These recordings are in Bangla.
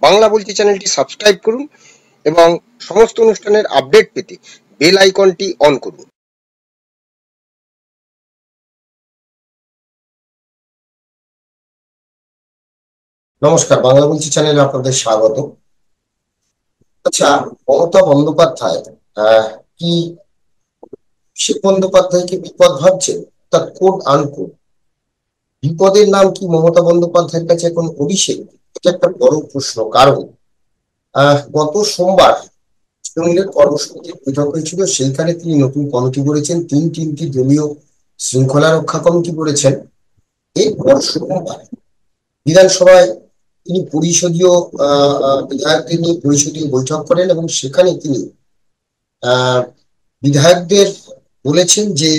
বাংলা বলছি চ্যানেলটি সাবস্ক্রাইব করুন এবং সমস্ত অনুষ্ঠানের আপডেট পেতে বেল আইকনটি অন করুন। নমস্কার, বাংলা বলছি চ্যানেলে আপনাদের স্বাগত। আচ্ছা, মমতা বন্দ্যোপাধ্যায় কি অভিষেক বন্দ্যোপাধ্যায়কে বিপদ ভাবছেন? তার কোট আনকোট বিপদের নাম কি মমতা বন্দ্যোপাধ্যায়ের কাছে এখন অভিষেক? এটা একটা বড় প্রশ্ন। কারণ গত সোমবার তৃণমূলের কর্মসমিতির বৈঠক হয়েছিল, সেইখানে তিনি নতুন কমিটি করেছেন, তিনটি দলীয় শৃঙ্খলা রক্ষা কমিটি করেছেন। এরপর সোমবার বিধানসভায় তিনি পরিষদীয় বিধায়কদের নিয়ে পরিষদীয় বৈঠক করেন এবং সেখানে তিনি বিধায়কদের বলেছেন যে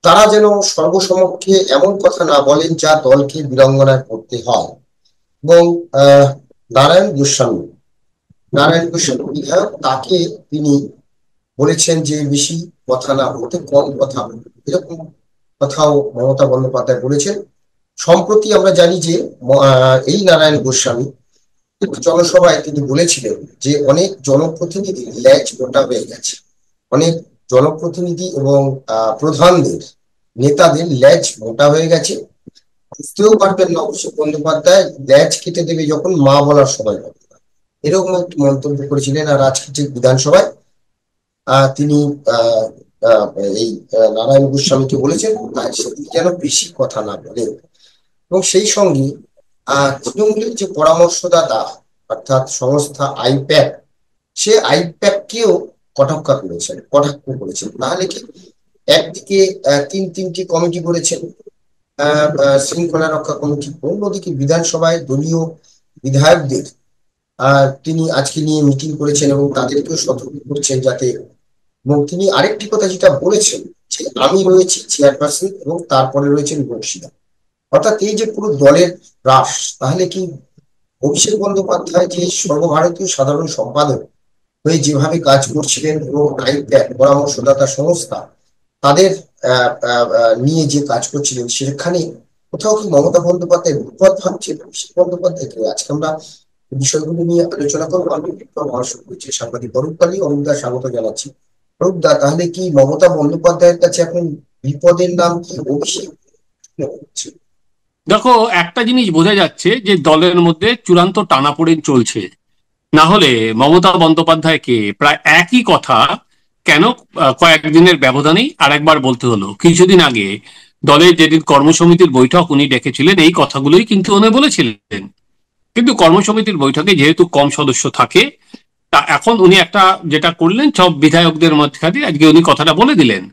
তারা যেন সর্বসমক্ষে এমন কথা না বলেন যা দলকে বিড়ম্বনায় পড়তে হয়। এবং নারায়ণ গোস্বামী বিধায়ক, তাকে তিনি বলেছেন যে বেশি কথা না বলতে কম কথা, এরকম কথাও মমতা বন্দ্যোপাধ্যায় বলেছেন। সম্প্রতি আমরা জানি যে এই নারায়ণ গোস্বামী জনসভায় তিনি বলেছিলেন যে অনেক জনপ্রতিনিধি ল্যাজ মোটা হয়ে গেছে, অনেক জনপ্রতিনিধি এবং প্রধানদের, নেতাদের ল্যাজ মোটা হয়ে গেছে, বুঝতেও পারবেন না অভিষেক বন্দ্যোপাধ্যায় ল্যাজ কেটে দেবে যখন মা বলার সময় হবে না, এরকম একটি মন্তব্য করেছিলেন। আর আজকে যে বিধানসভায় তিনি এই নারায়ণ গোস্বামীকে বলেছেন যেন বেশি কথা না বলে। এবং সেই সঙ্গে তৃণমূলের যে পরামর্শদাতা অর্থাৎ সংস্থা আইপ্যাক, সে আইপ্যাককেও কটাক্ষ করেছেন। তাহলে কি একদিকে তিনটি কমিটি করেছেন শৃঙ্খলা রক্ষা কমিটি, অন্যদিকে বিধানসভায় দলীয় বিধায়কদের তিনি আজকে নিয়ে মিটিং করেছেন এবং তাদেরকেও সতর্ক করছেন যাতে। এবং তিনি আরেকটি কথা যেটা বলেছেন যে আমি রয়েছি চেয়ারপারসন এবং তারপরে রয়েছেন বক্সিদা, অর্থাৎ এই যে পুরো দলের হ্রাস। তাহলে কি অভিষেক বন্দ্যোপাধ্যায় যে সর্বভারতীয় সাধারণ সম্পাদক হয়ে যেভাবে কাজ করছিলেন এবং আইপ্যাক পরামর্শদাতা সংস্থা তাদের নিয়ে যে কাজ করছিলেন, সেখানে কোথাও কি মমতা বন্দ্যোপাধ্যায় বিপদ ভাবছেন অভিষেক বন্দ্যোপাধ্যায়কে? আজকে আমরা বিষয়গুলো নিয়ে আলোচনা করবো। আমি পরামর্শ করছি সাংবাদিক অরূপকালী। অরূপদা, স্বাগত জানাচ্ছি। অরূপদা, তাহলে কি মমতা বন্দ্যোপাধ্যায়ের কাছে এখন বিপদের নাম কি অভিষেক? দেখো, একটা জিনিস বোঝা যাচ্ছে যে দলের মধ্যে চূড়ান্ত টানাপোড়েন চলছে। না হলে মমতা বন্দ্যোপাধ্যায়কে প্রায় একই কথা কেন কয়েকদিনের ব্যবধানেই আর একবার বলতে হলো? কিছুদিন আগে দলের যেদিন কর্মসমিতির বৈঠক উনি ডেকেছিলেন, এই কথাগুলোই কিন্তু উনি বলেছিলেন। কিন্তু কর্মসমিতির বৈঠকে যেহেতু কম সদস্য থাকে, তা এখন উনি একটা যেটা করলেন, সব বিধায়কদের মধ্যখানে আজকে উনি কথাটা বলে দিলেন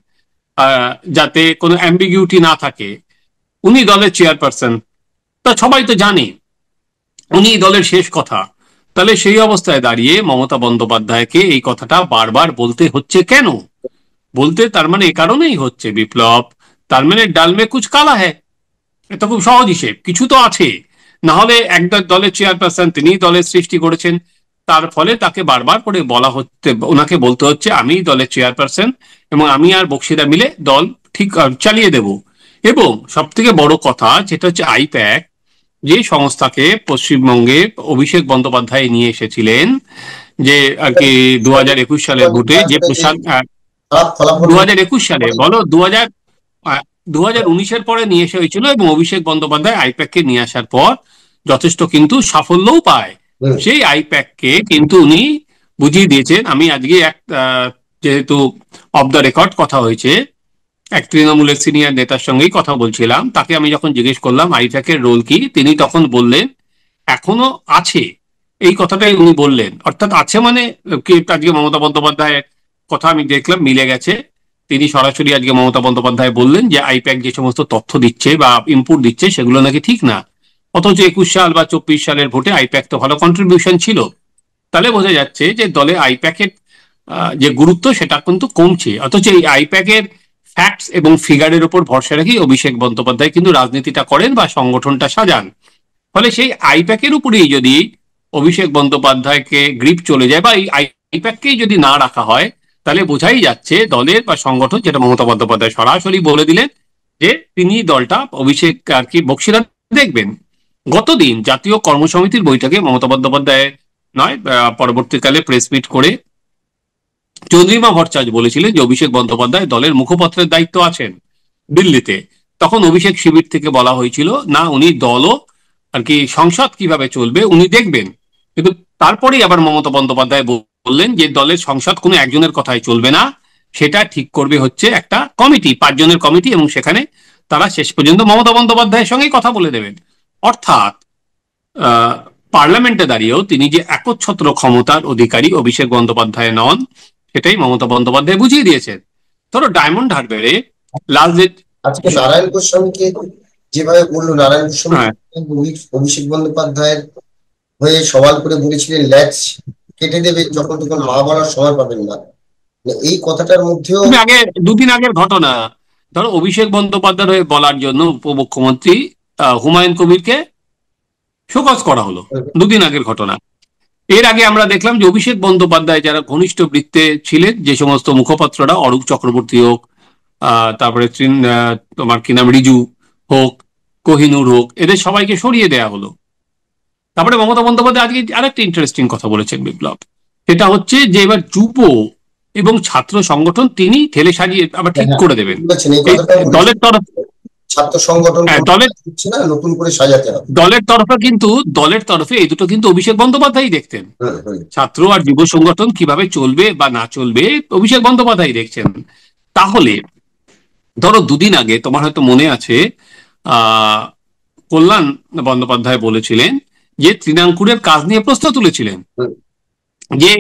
যাতে কোনো অ্যাম্বিগিউটি না থাকে। উনি দলের চেয়ারপারসন, তা সবাই তো জানে উনি দলের শেষ কথা। তাহলে সেই অবস্থায় দাঁড়িয়ে মমতা বন্দ্যোপাধ্যায়কে এই কথাটা বারবার বলতে হচ্ছে কেন? বলতে তার মানে এ কারণেই হচ্ছে, বিপ্লব, তার মানে ডাল মে কুছ কালা হ্যায়। এটা খুব সহজ হিসেব, কিছু তো আছে। না হলে একটা দলের চেয়ারপারসন, তিনি দলের সৃষ্টি করেছেন, তার ফলে তাকে বারবার করে বলা হচ্ছে, ওনাকে বলতে হচ্ছে আমি দলের চেয়ারপারসন এবং আমি আর বক্সিরা মিলে দল ঠিক চালিয়ে দেব। এবং সব থেকে বড় কথা যেটা হচ্ছে আইপ্যাক, যে সংস্থাকে পশ্চিমবঙ্গে অভিষেক বন্দ্যোপাধ্যায় নিয়ে এসেছিলেন, যে আর কি 2021 সালের ভোটে যে প্রসাদ 2021 সালে বলো 2019-এর পরে নিয়ে এসে হয়েছিল, এবং অভিষেক বন্দ্যোপাধ্যায় আইপ্যাককে নিয়ে আসার পর যথেষ্ট কিন্তু সাফল্যও পায়। সেই আইপ্যাককে কিন্তু উনি বুঝিয়ে দিয়েছেন। আমি আজকে যেহেতু অফ দ্য রেকর্ড কথা হয়েছে, এক তৃণমূলের সিনিয়র নেতার সঙ্গেই কথা বলছিলাম, তাকে আমি যখন জিজ্ঞেস করলাম আইপ্যাকের রোল কি, তিনি তখন বললেন এখনো আছে। এই কথাটাই উনি বললেন, অর্থাৎ আছে মানে আজকে মমতা বন্দ্যোপাধ্যায়ের কথা আমি দেখলাম মিলে গেছে। তিনি সরাসরি আজকে মমতা বন্দ্যোপাধ্যায় বললেন যে আইপ্যাক যে সমস্ত তথ্য দিচ্ছে বা ইনপুট দিচ্ছে সেগুলো নাকি ঠিক না, অথচ 21 সাল বা 24 সালের ভোটে আইপ্যাক তো ভালো কন্ট্রিবিউশন ছিল। তাহলে বোঝা যাচ্ছে যে দলে আইপ্যাকের যে গুরুত্ব সেটা কিন্তু কমছে। অথচ এই আইপ্যাকের ফ্যাক্টস এবং ফিগারের উপর ভরসা রেখেই অভিষেক বন্দ্যোপাধ্যায় কিন্তু রাজনীতিটা করেন বা সংগঠনটা সাজান। ফলে সেই আইপ্যাকের উপরেই যদি অভিষেক বন্দ্যোপাধ্যায়কে গ্রিপ চলে যায় বা এই আইপ্যাককেই যদি না রাখা হয়, তাহলে বোঝাই যাচ্ছে দলের বা সংগঠন, যেটা মমতা বন্দ্যোপাধ্যায় সরাসরি বলে দিলেন যে তিনি দলটা অভিষেক আর কি বক্সিরা দেখবেন। গতদিন জাতীয় কর্মসমিতির বৈঠকে মমতা বন্দ্যোপাধ্যায় নয়, পরবর্তীকালে প্রেস মিট করে চন্দ্রিমা ভট্টাচার্য বলেছিলেন যে অভিষেক বন্দ্যোপাধ্যায় দলের মুখপত্রের দায়িত্ব আছেন দিল্লিতে। তখন অভিষেক শিবির থেকে বলা হয়েছিল না, উনি দলও আর কি সংসদ কিভাবে চলবে উনি দেখবেন। কিন্তু তারপরেই আবার মমতা বন্দ্যোপাধ্যায় বললেন যে দলের সংসদ কোনো একজনের কথাই চলবে না, সেটা ঠিক করবে হচ্ছে একটা কমিটি, 5 জনের কমিটি, এবং সেখানে তারা শেষ পর্যন্ত মমতা বন্দ্যোপাধ্যায়ের সঙ্গেই কথা বলে দেবেন। অর্থাৎ পার্লামেন্টে দাঁড়িয়েও তিনি যে একচ্ছত্র ক্ষমতার অধিকারী অভিষেক বন্দ্যোপাধ্যায় নন, সেটাই মমতা বন্দ্যোপাধ্যায় বুঝিয়ে দিয়েছেন। ধরো ডায়মন্ড হারবারে লালজিৎ, আজকে নারায়ণ গোস্বামীকে যেভাবে বললো, নারায়ণ গোস্বামী অভিষেক বন্দ্যোপাধ্যায়ের হয়ে সওয়াল করে বলেছিলেন ল্যাচ কেটে দেবে যখন তখন, মা বলার সময় পাবেন না। এই কথাটার মধ্যেও আগে 2 দিন আগের ঘটনা, ধরো অভিষেক বন্দ্যোপাধ্যায়ের হয়ে বলার জন্য উপমুখ্যমন্ত্রী হুমায়ুন কবিরকে শোকজ করা হলো, 2 দিন আগের ঘটনা। এর আগে আমরা দেখলাম যে অভিষেক বন্দ্যোপাধ্যায় যারা ঘনিষ্ঠ বৃত্তে ছিলেন, যে সমস্ত মুখপাত্ররা, অরূপ চক্রবর্তী হোক, তারপরে তোমার কি নাম, রিজু হোক, কোহিনুর হোক, এদের সবাইকে সরিয়ে দেয়া হলো। তারপরে মমতা বন্দ্যোপাধ্যায় আজকে আরেকটা ইন্টারেস্টিং কথা বলেছেন বিপ্লব, সেটা হচ্ছে যে এবার যুব এবং ছাত্র সংগঠন তিনি ঠেলে সাজিয়ে আবার ঠিক করে দেবেন দলের তরফ, ছাত্র সংগঠন দলের না, নতুন করে সাজাতে হবে দলের তরফে এই দুটো কিন্তু অভিষেক বন্দ্যোপাধ্যায় দেখতেন। ছাত্র আর যুব সংগঠন কিভাবে চলবে বা না চলবে অভিষেক বন্দ্যোপাধ্যায় দেখছেন। তাহলে ধরো 2 দিন আগে তোমার হয়তো মনে আছে, কল্যাণ বন্দ্যোপাধ্যায় বলেছিলেন যে তৃণাঙ্কুরের কাজ নিয়ে প্রশ্ন তুলেছিলেন যে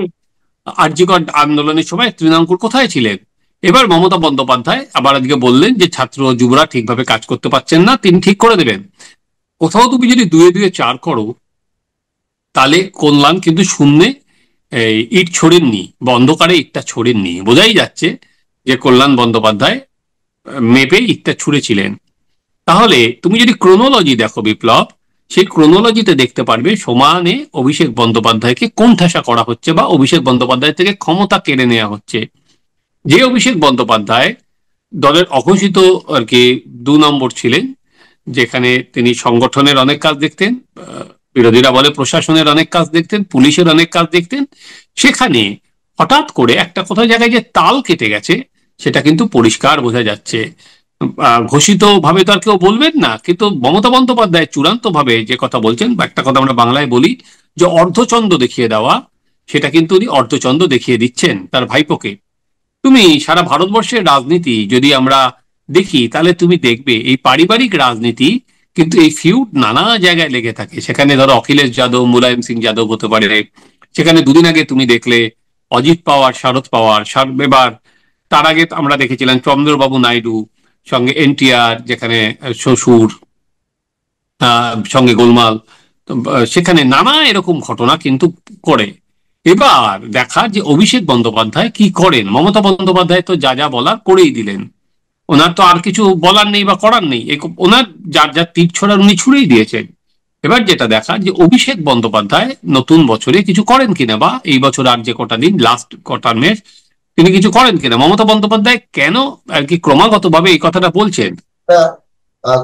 আরজিকর আন্দোলনের সময় তৃণাঙ্কুর কোথায় ছিলেন। এবার মমতা বন্দ্যোপাধ্যায় আবার আজকে বললেন যে ছাত্র যুবরা ঠিকভাবে কাজ করতে পারছেন না, তিনি ঠিক করে দেবেন। কোথাও তুমি যদি 2-2 4 করো, তাহলে কল্যাণ কিন্তু শূন্যে ইট ছোড়েননি বা অন্ধকারে ইটটা ছোড়েননি, বোঝাই যাচ্ছে যে কল্যাণ বন্দ্যোপাধ্যায় মেপে ইটটা ছুঁড়েছিলেন। তাহলে তুমি যদি ক্রোনোলজি দেখো বিপ্লব, সেই ক্রোনোলজিতে দেখতে পারবে সমানে অভিষেক বন্দ্যোপাধ্যায়কে কোণঠাসা করা হচ্ছে বা অভিষেক বন্দ্যোপাধ্যায় থেকে ক্ষমতা কেড়ে নেওয়া হচ্ছে। যে অভিষেক বন্দ্যোপাধ্যায় দলের অঘোষিত আর কি 2 নম্বর ছিলেন, যেখানে তিনি সংগঠনের অনেক কাজ দেখতেন, বিরোধীরা বলে প্রশাসনের অনেক কাজ দেখতেন, পুলিশের অনেক কাজ দেখতেন, সেখানে হঠাৎ করে একটা কোথাও জায়গায় যে তাল কেটে গেছে সেটা কিন্তু পরিষ্কার বোঝা যাচ্ছে। ঘোষিত ভাবে তো আর কেউ বলবেন না, কিন্তু মমতা বন্দ্যোপাধ্যায় চূড়ান্ত ভাবে যে কথা বলছেন, বা একটা কথা আমরা বাংলায় বলি যে অর্ধচন্দ্র দেখিয়ে দেওয়া, সেটা কিন্তু উনি অর্ধচন্দ্র দেখিয়ে দিচ্ছেন তার ভাইপোকে। তুমি সারা ভারতবর্ষের রাজনীতি যদি আমরা দেখি, তাহলে তুমি দেখবে এই পারিবারিক রাজনীতি কিন্তু এই ফিউড নানা জায়গায় লেগে থাকে। সেখানে ধরো অখিলেশ যাদব, মুলায়ম সিং যাদব হতে পারে, সেখানে 2 দিন আগে তুমি দেখলে অজিত পাওয়ার, শারদ পাওয়ার, এবার তার আগে আমরা দেখেছিলাম চন্দ্রবাবু নাইডু সঙ্গে এনটিআর, যেখানে শ্বশুর সঙ্গে গোলমাল, সেখানে নানা এরকম ঘটনা কিন্তু করে। এবার দেখা যে অভিষেক বন্দ্যোপাধ্যায় কি করেন। মমতা বন্দ্যোপাধ্যায় তো যা যা বলার করেই দিলেন, ওনার তো আর কিছু বলার নেই বা করার নেই, ওনার যার যার তীর ছোড়ার উনি ছুড়েই দিয়েছেন। এবার যেটা দেখা যে অভিষেক বন্দ্যোপাধ্যায় নতুন বছরে কিছু করেন কিনা, বা এই বছর আর যে কটা দিন লাস্ট কোয়ার্টার মেস তিনি কিছু করেন কিনা। মমতা বন্দ্যোপাধ্যায় কেন আর কি ক্রমাগত ভাবে এই কথাটা বলছেন?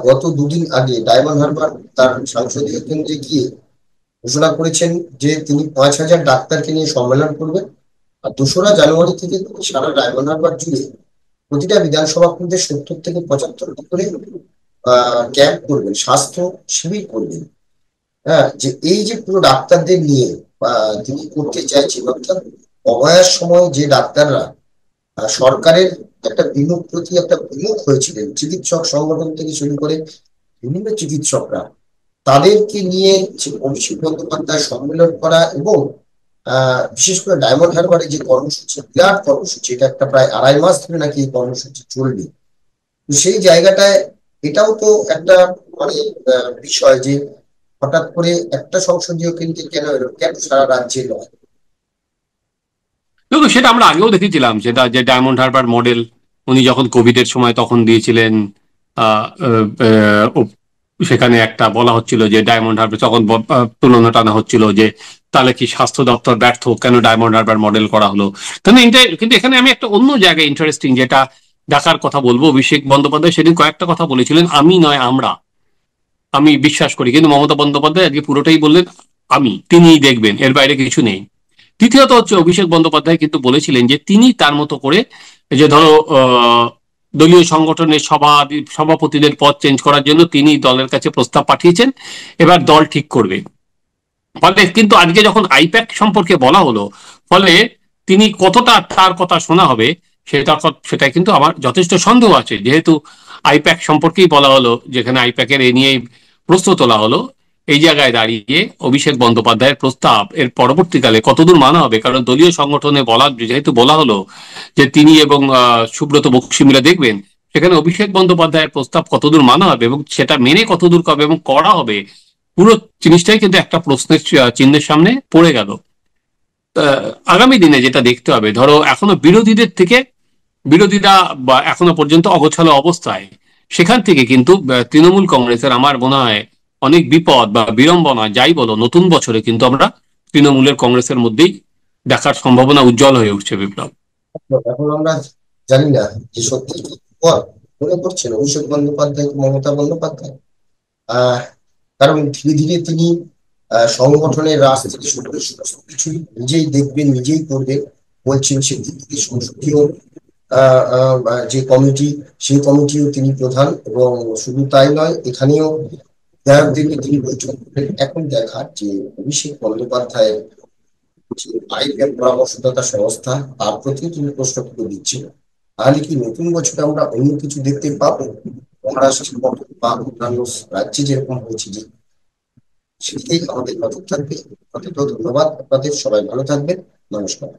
গত 2 দিন আগে ডায়মন্ড হারবার তার সংসদীয় কেন্দ্রে গিয়ে ঘোষণা করেছেন যে তিনি 5,000 ডাক্তারকে নিয়ে সম্মেলন করবেন, আর 2রা জানুয়ারি থেকে তিনি সারা ডায়মন্ড হারবার জুড়ে প্রতিটা বিধানসভা কেন্দ্রে 70 থেকে 75টি করে ক্যাম্প করবেন, স্বাস্থ্য শিবির করবেন। হ্যাঁ, যে এই যে পুরো ডাক্তারদের নিয়ে তিনি করতে চাইছেন, অর্থাৎ অবয়ার সময় যে ডাক্তাররা সরকারের একটা বিমুখ প্রতি একটা বিমুখ হয়েছিলেন, চিকিৎসক সংগঠন থেকে শুরু করে বিভিন্ন চিকিৎসকরা, তাদেরকে নিয়ে অভিষেক বন্দ্যোপাধ্যায় সম্মেলন করা, এবং বিশেষ করে ডায়মন্ড হারবারে যে কর্মসূচি, বিরাট কর্মসূচি, এটা একটা প্রায় 2.5 মাস ধরে নাকি এই কর্মসূচি চলবে। তো সেই জায়গাটায় এটাও তো একটা মানে বিষয় যে হঠাৎ করে একটা সংসদীয় কেন্দ্রে কেন এলো, কেন সারা রাজ্যে নয়। দেখো, সেটা আমরা আগেও দেখেছিলাম, সেটা যে ডায়মন্ড হারবার মডেল উনি যখন কোভিডের সময় তখন দিয়েছিলেন। সেখানে একটা বলা হচ্ছিল যে ডায়মন্ড হারবার, তখন তুলনা টানা হচ্ছিল যে তাহলে কি স্বাস্থ্য দপ্তর ব্যর্থ, কেন ডায়মন্ড হারবার মডেল করা হলো। কিন্তু এখানে আমি একটা অন্য জায়গায় ইন্টারেস্টিং যেটা দেখার কথা বলবো, অভিষেক বন্দ্যোপাধ্যায় সেদিন কয়েকটা কথা বলেছিলেন, আমি নয় আমরা। আমি বিশ্বাস করি, কিন্তু মমতা বন্দ্যোপাধ্যায় আজকে পুরোটাই বললেন তিনিই দেখবেন, এর বাইরে কিছু নেই। দ্বিতীয়ত হচ্ছে, অভিষেক বন্দ্যোপাধ্যায় কিন্তু বলেছিলেন যে তিনি তার মতো করে, যে ধরো দলীয় সংগঠনের সভাপতিদের পদ চেঞ্জ করার জন্য তিনি দলের কাছে প্রস্তাব পাঠিয়েছেন, এবার দল ঠিক করবে। ফলে কিন্তু আজকে যখন আইপ্যাক সম্পর্কে বলা হলো, ফলে তিনি কতটা তার কথা শোনা হবে সেটা কিন্তু আমার যথেষ্ট সন্দেহ আছে, যেহেতু আইপ্যাক সম্পর্কেই বলা হলো, যেখানে আইপ্যাকের এ নিয়েই প্রশ্ন তোলা হলো। এই জায়গায় দাঁড়িয়ে অভিষেক বন্দ্যোপাধ্যায়ের প্রস্তাব এর পরবর্তীকালে কতদূর মানা হবে, কারণ দলীয় সংগঠনে যেহেতু বলা হলো যে তিনি এবং সুব্রত বক্সী মিলে দেখবেন, সেখানে অভিষেক বন্দ্যোপাধ্যায়ের প্রস্তাব কতদূর মানা হবে এবং সেটা মেনে কতদূর কবে এবং করা হবে, পুরো জিনিসটাই কিন্তু একটা প্রশ্নের চিহ্নের সামনে পড়ে গেল। আগামী দিনে যেটা দেখতে হবে, ধরো এখনো বিরোধীরা বা এখনো পর্যন্ত অগোছালো অবস্থায়, সেখান থেকে কিন্তু তৃণমূল কংগ্রেসের আমার মনে হয় অনেক বিপদ বা বিড়ম্বনা যাই বলো, নতুন বছরে কিন্তু আমরা তৃণমূলের কংগ্রেসের মধ্যেই দেখার সম্ভাবনা উজ্জ্বল হয়ে উঠছে, বিপ্লব। এখন আমরা জানি না যে সত্যি কি পর মনে করছেন অভিষেক বন্দ্যোপাধ্যায় মমতা বন্দ্যোপাধ্যায়। আহ কারণ ধীরে ধীরে তিনি সংগঠনের রাজ থেকে শুরু করে সমস্ত কিছু নিজেই দেখবেন, নিজেই করবেন বলছেন। সেদিক থেকে সংসদীয় যে কমিটি, সেই কমিটিও তিনি প্রধান। এবং শুধু তাই নয়, এখানেও বিধায়কদেরকে তিনি বৈঠক করেন। এখন দেখার যে অভিষেক বন্দ্যোপাধ্যায়ের যে আইন পরামর্শদাতা সংস্থা, তার প্রতি তিনি প্রশ্ন তুলে দিচ্ছেন। তাহলে কি নতুন বছরে আমরা অন্য কিছু দেখতে পাবো? মহারাষ্ট্রের মতো বা অন্যান্য রাজ্যে যেরকম হয়েছে, যে সেদিকেই আমাদের নজর থাকবে। অত্যন্ত ধন্যবাদ আপনাদের, সবাই ভালো থাকবেন, নমস্কার।